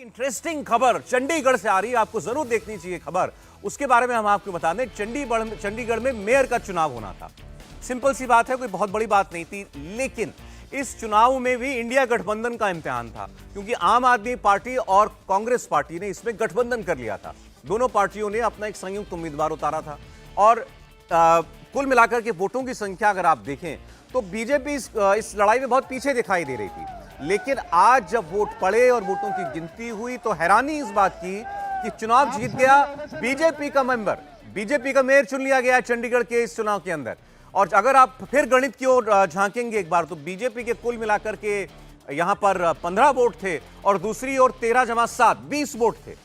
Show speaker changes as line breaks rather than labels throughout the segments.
Interesting खबर चंडीगढ़ से आ रही है, आपको जरूर देखनी चाहिए खबर। उसके बारे में हम आपको बता दें, चंडीगढ़ में मेयर का चुनाव होना था। सिंपल सी बात है, कोई बहुत बड़ी बात नहीं थी, लेकिन इस चुनाव में भी इंडिया गठबंधन का इम्तिहान था, क्योंकि आम आदमी पार्टी और कांग्रेस पार्टी ने इसमें गठबंधन कर लिया था। दोनों पार्टियों ने अपना एक संयुक्त उम्मीदवार उतारा था और कुल मिलाकर के वोटों की संख्या अगर आप देखें तो बीजेपी इस लड़ाई में बहुत पीछे दिखाई दे रही थी। लेकिन आज जब वोट पड़े और वोटों की गिनती हुई तो हैरानी इस बात की कि चुनाव जीत गया बीजेपी का मेंबर, बीजेपी का मेयर चुन लिया गया चंडीगढ़ के इस चुनाव के अंदर। और अगर आप फिर गणित की ओर झांकेंगे एक बार तो बीजेपी के कुल मिलाकर के यहां पर 15 वोट थे और दूसरी ओर 13 जमा 7 20 वोट थे।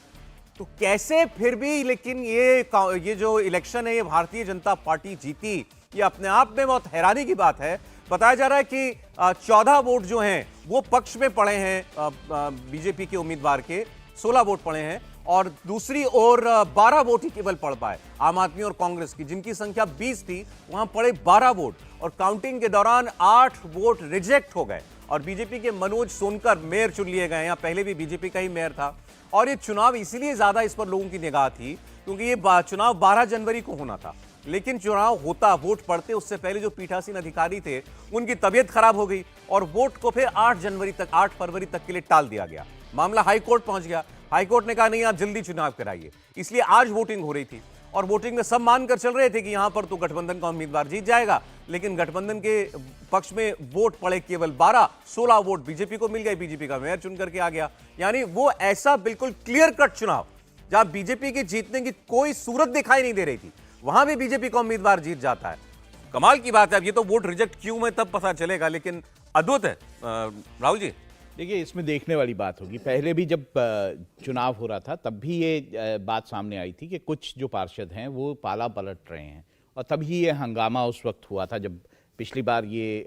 तो कैसे फिर भी लेकिन ये जो इलेक्शन है ये भारतीय जनता पार्टी जीती, ये अपने आप में बहुत हैरानी की बात है। बताया जा रहा है कि 14 वोट जो हैं वो पक्ष में पड़े हैं बीजेपी के उम्मीदवार के, 16 वोट पड़े हैं और दूसरी ओर 12 वोट ही केवल पड़ पाए आम आदमी और कांग्रेस की, जिनकी संख्या 20 थी, वहां पड़े 12 वोट और काउंटिंग के दौरान 8 वोट रिजेक्ट हो गए और बीजेपी के मनोज सोनकर मेयर चुन लिए गए। यहाँ पहले भी बीजेपी का ही मेयर था और ये चुनाव इसीलिए ज्यादा इस पर लोगों की निगाह थी क्योंकि ये चुनाव 12 जनवरी को होना था, लेकिन चुनाव होता, वोट पड़ते उससे पहले जो पीठासीन अधिकारी थे उनकी तबीयत खराब हो गई और वोट को फिर 8 फरवरी तक के लिए टाल दिया गया। मामला हाईकोर्ट पहुंच गया, हाईकोर्ट ने कहा नहीं आप जल्दी चुनाव कराइए, इसलिए आज वोटिंग हो रही थी और वोटिंग में सब मानकर चल रहे थे कि यहां पर तो गठबंधन का उम्मीदवार जीत जाएगा, लेकिन गठबंधन के पक्ष में वोट पड़े केवल 12, 16 वोट बीजेपी को मिल गए, बीजेपी का मेयर चुन करके आ गया। यानी वो ऐसा बिल्कुल क्लियर कट चुनाव जहां बीजेपी के जीतने की कोई सूरत दिखाई नहीं दे रही थी, वहां भी बीजेपी का उम्मीदवार जीत जाता है। कमाल की बात है। अब ये तो वोट रिजेक्ट क्यों में तब पता चलेगा, लेकिन अद्भुत है। राहुल जी
देखिए, इसमें देखने वाली बात होगी। पहले भी जब चुनाव हो रहा था तब भी ये बात सामने आई थी कि कुछ जो पार्षद हैं वो पाला पलट रहे हैं और तभी ये हंगामा उस वक्त हुआ था जब पिछली बार ये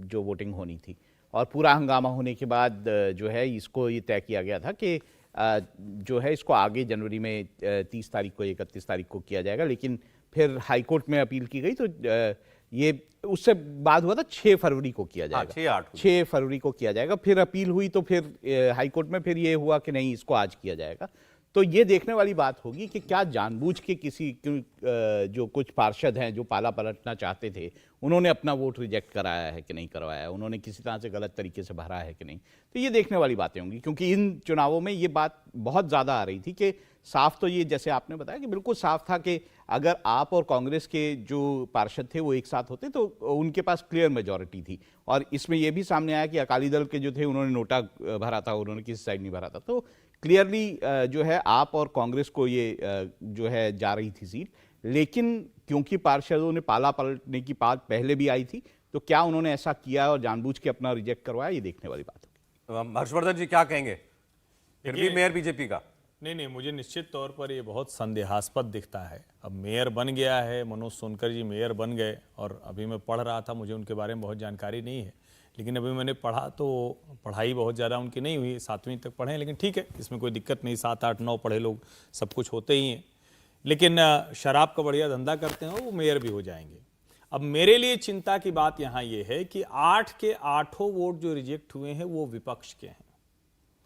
जो वोटिंग होनी थी। और पूरा हंगामा होने के बाद जो है इसको ये तय किया गया था कि जो है इसको आगे जनवरी में 30 तारीख को 31 तारीख को किया जाएगा, लेकिन फिर हाईकोर्ट में अपील की गई तो ये उससे बाद हुआ था 6 फरवरी को किया जाएगा। 6 फरवरी को किया जाएगा। फिर अपील हुई तो फिर हाईकोर्ट में फिर ये हुआ कि नहीं इसको आज किया जाएगा। तो ये देखने वाली बात होगी कि क्या जानबूझ के किसी जो कुछ पार्षद हैं जो पाला पलटना चाहते थे उन्होंने अपना वोट रिजेक्ट कराया है कि नहीं करवाया है, उन्होंने किसी तरह से गलत तरीके से भरा है कि नहीं। तो ये देखने वाली बातें होंगी क्योंकि इन चुनावों में ये बात बहुत ज़्यादा आ रही थी कि साफ तो ये जैसे आपने बताया कि बिल्कुल साफ था कि अगर आप और कांग्रेस के जो पार्षद थे वो एक साथ होते तो उनके पास क्लियर मेजॉरिटी थी। और इसमें यह भी सामने आया कि अकाली दल के जो थे उन्होंने नोटा भरा था, उन्होंने किसी साइड नहीं भरा था। तो क्लियरली जो है आप और कांग्रेस को ये जो है जा रही थी सीट, लेकिन क्योंकि पार्षदों ने पाला पलटने की बात पहले भी आई थी तो क्या उन्होंने ऐसा किया और जानबूझ के अपना रिजेक्ट करवाया, ये देखने वाली बात होगी।
हर्षवर्धन जी क्या कहेंगे? फिर भी मेयर बीजेपी का
नहीं, मुझे निश्चित तौर पर ये बहुत संदेहास्पद दिखता है। अब मेयर बन गया है, मनोज सोनकर जी मेयर बन गए और अभी मैं पढ़ रहा था, मुझे उनके बारे में बहुत जानकारी नहीं है, लेकिन अभी मैंने पढ़ा तो पढ़ाई बहुत ज़्यादा उनकी नहीं हुई, 7वीं तक पढ़े, लेकिन ठीक है, इसमें कोई दिक्कत नहीं, 7, 8, 9 पढ़े लोग सब कुछ होते ही हैं। लेकिन शराब का बढ़िया धंधा करते हैं वो मेयर भी हो जाएंगे। अब मेरे लिए चिंता की बात यहाँ ये है कि 8 के 8 वोट जो रिजेक्ट हुए हैं वो विपक्ष के हैं,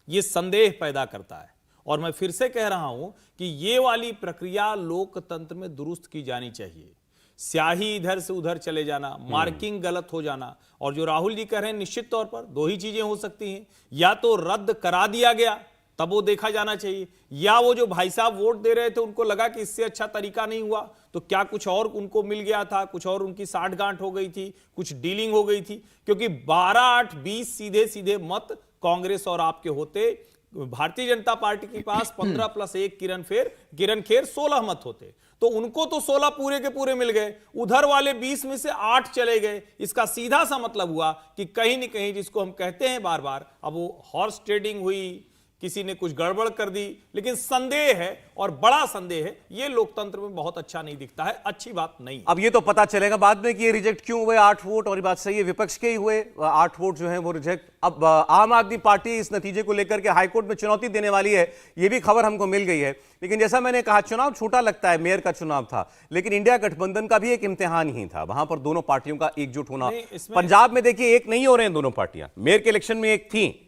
ये संदेह पैदा करता है। और मैं फिर से कह रहा हूं कि ये वाली प्रक्रिया लोकतंत्र में दुरुस्त की जानी चाहिए। स्याही इधर से उधर चले जाना, मार्किंग गलत हो जाना, और जो राहुल जी कह रहे हैं निश्चित तौर पर 2 ही चीजें हो सकती हैं, या तो रद्द करा दिया गया तब वो देखा जाना चाहिए, या वो जो भाई साहब वोट दे रहे थे उनको लगा कि इससे अच्छा तरीका नहीं हुआ तो क्या कुछ और उनको मिल गया था, कुछ और उनकी साठगांठ हो गई थी, कुछ डीलिंग हो गई थी। क्योंकि 12-8-20 सीधे सीधे मत कांग्रेस और आपके होते, भारतीय जनता पार्टी के पास 15 + 1 किरण खेर 16 मत होते, तो उनको तो 16 पूरे के पूरे मिल गए, उधर वाले 20 में से 8 चले गए। इसका सीधा सा मतलब हुआ कि कहीं न कहीं, जिसको हम कहते हैं बार बार, अब वो हॉर्स ट्रेडिंग हुई, किसी ने कुछ गड़बड़ कर दी। लेकिन संदेह है और बड़ा संदेह है, ये लोकतंत्र में बहुत अच्छा नहीं दिखता है, अच्छी बात नहीं।
अब ये तो पता चलेगा बाद में कि ये रिजेक्ट क्यों हुए 8 वोट, और ये बात सही है विपक्ष के ही हुए 8 वोट जो है वो रिजेक्ट। अब आम आदमी पार्टी इस नतीजे को लेकर के हाईकोर्ट में चुनौती देने वाली है, ये भी खबर हमको मिल गई है। लेकिन जैसा मैंने कहा, चुनाव छोटा लगता है, मेयर का चुनाव था, लेकिन इंडिया गठबंधन का भी एक इम्तिहान ही था, वहां पर दोनों पार्टियों का एकजुट होना। पंजाब में देखिए एक नहीं हो रहे हैं दोनों पार्टियां, मेयर के इलेक्शन में एक थी।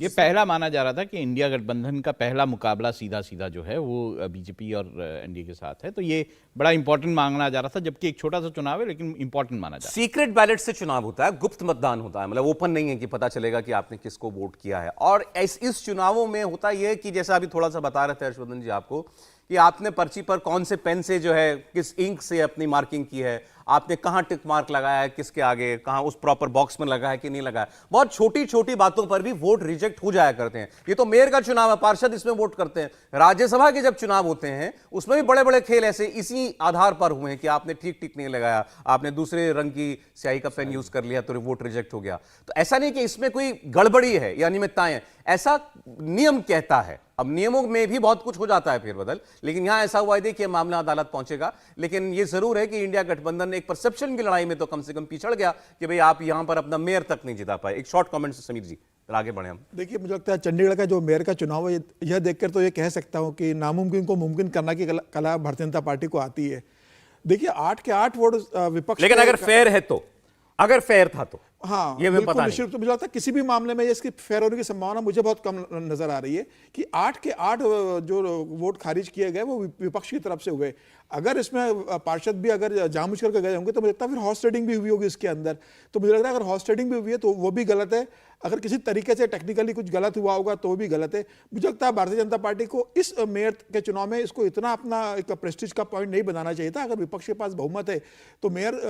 ये पहला माना जा रहा था कि इंडिया गठबंधन का पहला मुकाबला सीधा सीधा जो है वो बीजेपी और एनडीए के साथ है, तो ये बड़ा इंपॉर्टेंट माना जा रहा था, जबकि एक छोटा सा चुनाव है लेकिन इंपॉर्टेंट माना जा रहा है।
सीक्रेट बैलेट से चुनाव होता है, गुप्त मतदान होता है, मतलब ओपन नहीं है कि पता चलेगा कि आपने किसको वोट किया है। और इस चुनावों में होता यह है कि जैसा अभी थोड़ा सा बता रहे थे हर्षवर्धन जी आपको कि आपने पर्ची पर कौन से पेन से जो है किस इंक से अपनी मार्किंग की है, आपने कहां टिक मार्क लगाया है, किसके आगे, कहां उस प्रॉपर बॉक्स में लगा है कि नहीं लगा है। बहुत छोटी छोटी बातों पर भी वोट रिजेक्ट हो जाया करते हैं। ये तो मेयर का चुनाव है, पार्षद इसमें वोट करते हैं। राज्यसभा के जब चुनाव होते हैं उसमें भी बड़े बड़े खेल ऐसे इसी आधार पर हुए हैं कि आपने ठीक टिक नहीं लगाया, आपने दूसरे रंग की स्याही का पेन यूज कर लिया तो वोट रिजेक्ट हो गया। तो ऐसा नहीं कि इसमें कोई गड़बड़ी है या अनियमितताएं, ऐसा नियम कहता है। अब नियमों में भी बहुत कुछ हो जाता है फेरबदल, लेकिन यहां ऐसा हुआ है, देखिए मामला अदालत पहुंचेगा। लेकिन यह जरूर है कि इंडिया गठबंधन एक परसेप्शन की लड़ाई में तो कम से कम पिछड़ गया कि भाई आप यहां पर अपना मेयर तक नहीं जिता पाए। एक शॉर्ट कमेंट से समीर जी, फिर आगे बढ़े हम।
देखिए, मुझे लगता है चंडीगढ़ का जो मेयर का चुनाव है, यह देखकर तो ये कह सकता हूं कि नामुमकिन को मुमकिन करना की कला भारतीय जनता पार्टी को आती है। देखिए 8 के 8 वोट विपक्ष,
लेकिन अगर फेयर है तो, अगर फेयर था तो
हाँ,
ये
बिल्कुल
पता
निश्चित रूप से मुझे लगता है किसी भी मामले में इसकी फेयर होने की संभावना मुझे बहुत कम नजर आ रही है कि 8 के 8 जो वोट खारिज किए गए वो विपक्ष की तरफ से हुए। अगर इसमें पार्षद भी अगर जानबूझ करके गए होंगे तो मुझे लगता है फिर हॉर्स ट्रेडिंग भी हुई होगी इसके अंदर। तो मुझे लग रहा है अगर हॉर्स ट्रेडिंग भी हुई है तो वो भी गलत है, अगर किसी तरीके से टेक्निकली कुछ गलत हुआ होगा तो भी गलत है। मुझे लगता है भारतीय जनता पार्टी को इस मेयर के चुनाव में इसको इतना अपना एक प्रेस्टीज का पॉइंट नहीं बनाना चाहिए था। अगर विपक्ष के पास बहुमत है तो मेयर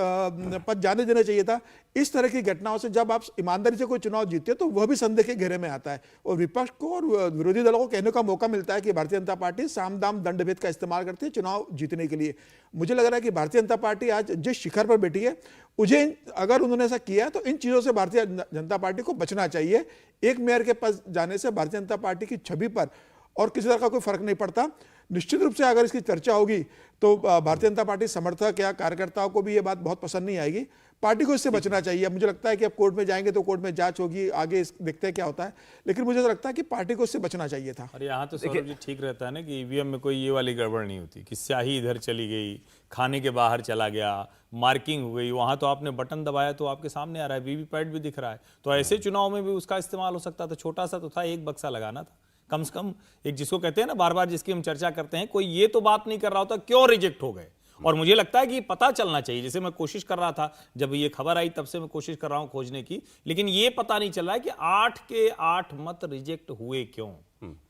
पद जाने देना चाहिए था। इस तरह की घटनाओं से जब आप ईमानदारी से कोई चुनाव जीतते तो वह भी संदेह के घेरे में आता है और विपक्ष को और विरोधी दलों को कहने का मौका मिलता है कि भारतीय जनता पार्टी साम दाम दंड भेद का इस्तेमाल करती है चुनाव जीतने के लिए। मुझे लग रहा है कि भारतीय जनता पार्टी आज जिस शिखर पर बैठी है, मुझे अगर उन्होंने ऐसा किया तो इन चीजों से भारतीय जनता पार्टी को बचना चाहिए। एक मेयर के पास जाने से भारतीय जनता पार्टी की छवि पर और किसी तरह का कोई फर्क नहीं पड़ता। निश्चित रूप से अगर इसकी चर्चा होगी तो भारतीय जनता पार्टी समर्थक या कार्यकर्ताओं को भी ये बात बहुत पसंद नहीं आएगी। पार्टी को इससे बचना चाहिए। मुझे लगता है कि अब कोर्ट में जाएंगे तो कोर्ट में जांच होगी, आगे देखते हैं क्या होता है, लेकिन मुझे तो लगता है कि पार्टी को इससे बचना चाहिए था।
और यहाँ तो सौरभ जी ठीक रहता है ना कि ईवीएम में कोई ये वाली गड़बड़ नहीं होती कि स्याही इधर चली गई, खाने के बाहर चला गया, मार्किंग हो गई। वहां तो आपने बटन दबाया तो आपके सामने आ रहा है, वीवीपैट भी दिख रहा है। तो ऐसे चुनाव में भी उसका इस्तेमाल हो सकता था। छोटा सा तो था, एक बक्सा लगाना था कम से कम। एक जिसको कहते हैं ना बार बार जिसकी हम चर्चा करते हैं, कोई ये तो बात नहीं कर रहा होता क्यों रिजेक्ट हो गए। और मुझे लगता है कि पता चलना चाहिए। जैसे मैं कोशिश कर रहा था, जब ये खबर आई तब से मैं कोशिश कर रहा हूं खोजने की, लेकिन ये पता नहीं चल रहा है कि 8 के 8 मत रिजेक्ट हुए क्यों।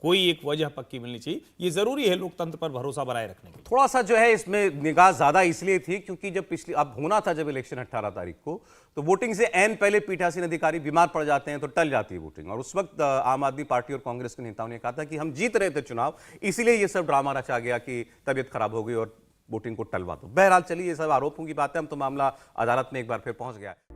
कोई एक वजह पक्की मिलनी चाहिए। ये जरूरी है लोकतंत्र पर भरोसा बनाए रखने के।
थोड़ा सा जो है इसमें निगाह ज्यादा इसलिए थी क्योंकि जब पिछली अब होना था जब इलेक्शन 18 तारीख को, तो वोटिंग से एन पहले पीठासीन अधिकारी बीमार पड़ जाते हैं तो टल जाती है वोटिंग। और उस वक्त आम आदमी पार्टी और कांग्रेस के नेताओं ने कहा था कि हम जीत रहे थे चुनाव, इसीलिए ये सब ड्रामा रचा गया कि तबीयत खराब हो गई और वोटिंग को टलवा दो। बहरहाल चलिए, ये सब आरोपों की बात है, हम तो मामला अदालत में एक बार फिर पहुंच गया है।